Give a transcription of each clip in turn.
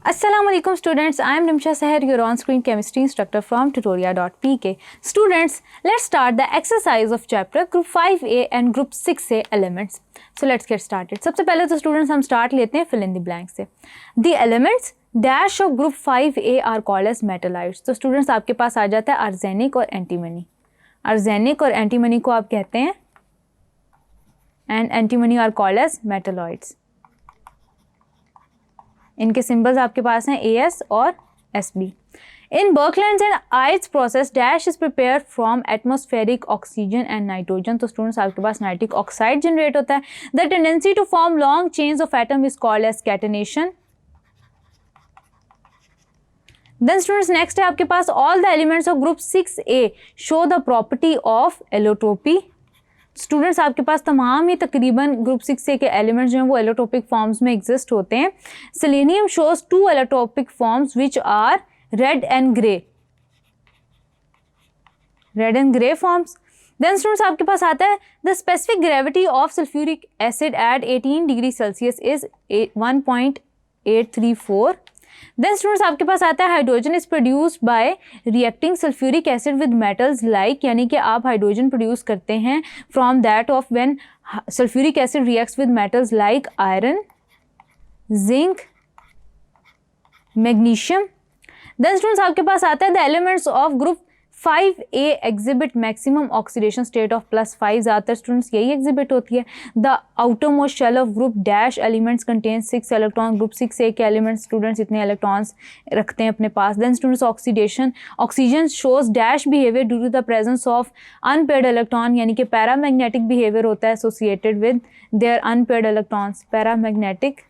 Assalamualaikum students, I am Nimsha Seher, your on-screen chemistry instructor from tutoria.pk. Students, let's start the exercise of chapter group 5A and group 6A elements. So let's get started. सबसे पहले तो students हम start लेते हैं fill in the blank से. The elements dash of group 5A are called as metallites. तो students आपके पास आ जाता है arsenic और antimony. Arsenic और antimony को आप कहते हैं and antimony are called as metalloids. इनके सिंबल्स आपके पास हैं AS और SB. In Birkeland's and Eyde's process dash is prepare from atmospheric oxygen and nitrogen. तो स्टूडेंट्स आपके पास नाइट्रिक ऑक्साइड जनरेट होता है. The tendency to form long chains of atom is called as catenation. Then students next है आपके पास all the elements of group 6A show the property of allotropy. Students आपके पास तमाम ही तकरीबन ग्रुप 6A के एलिमेंट्स जो हैं वो एलोट्रोपिक फॉर्म्स में एग्जिस्ट होते हैं. Selenium shows 2 allotropic forms which are red and grey forms. Then students आपके पास आता है the specific gravity of sulphuric acid at 18 degree Celsius is 1.834. Then students आपके पास आता है hydrogen is produced by reacting sulphuric acid with metals like, यानी कि आप हाइड्रोजन प्रोड्यूस करते हैं from that of when sulphuric acid reacts with metals like iron, zinc, magnesium. Then students आपके पास आता है the elements of group 5A exhibit maximum oxidation state of +5. ज़्यादातर स्टूडेंट्स यही एग्जिबिट होती है. The outermost shell of group dash elements contain 6 electron. Group 6A के elements students इतने इलेक्ट्रॉन्स रखते हैं अपने पास. Then students oxygen shows dash behaviour due to the presence of unpaired electron, यानी कि पैरामैग्नेटिक बिहेवियर होता है associated with their unpaired electrons. Paramagnetic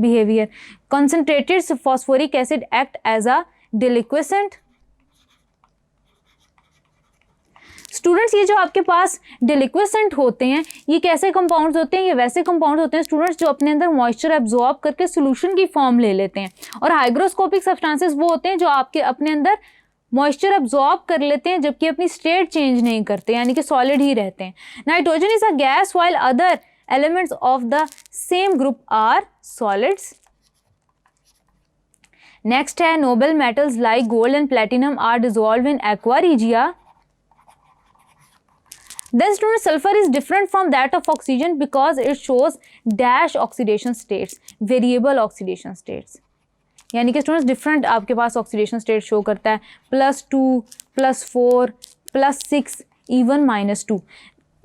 behaviour. Concentrated phosphoric acid act as a deliquescent. Students ये जो आपके पास डिलिक्वेसेंट होते हैं ये कैसे कंपाउंड्स होते हैं? ये वैसे कंपाउंड्स होते हैं स्टूडेंट्स जो अपने अंदर मॉइस्चर एब्जॉर्ब करके सोल्यूशन की फॉर्म ले लेते हैं. और हाइग्रोस्कोपिक सब्सटेंसेस वो होते हैं जो आपके अपने अंदर मॉइस्चर एब्जॉर्ब कर लेते हैं जबकि अपनी स्टेट चेंज नहीं करते, यानी कि सॉलिड ही रहते हैं. Nitrogen is a gas while other elements of the same group are solids. Next है noble metals like gold and platinum are dissolve in aqua regia. Then students sulfur is different from that of oxygen because it shows dash oxidation states, variable oxidation states. यानी कि students different आपके पास oxidation state show करता है +2, +4, +6, even -2.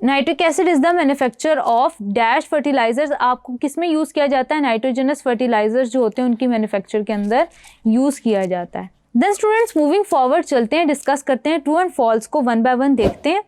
Nitric acid is the manufacture of dash fertilisers. आपको किस में use किया जाता है? नाइट्रोजनस फर्टिलाइजर्स जो होते हैं उनकी मैन्युफैक्चर के अंदर यूज़ किया जाता है. देन स्टूडेंट्स मूविंग फॉरवर्ड चलते हैं, डिस्कस करते हैं ट्रू एंड फॉल्स को वन बाय वन देखते हैं.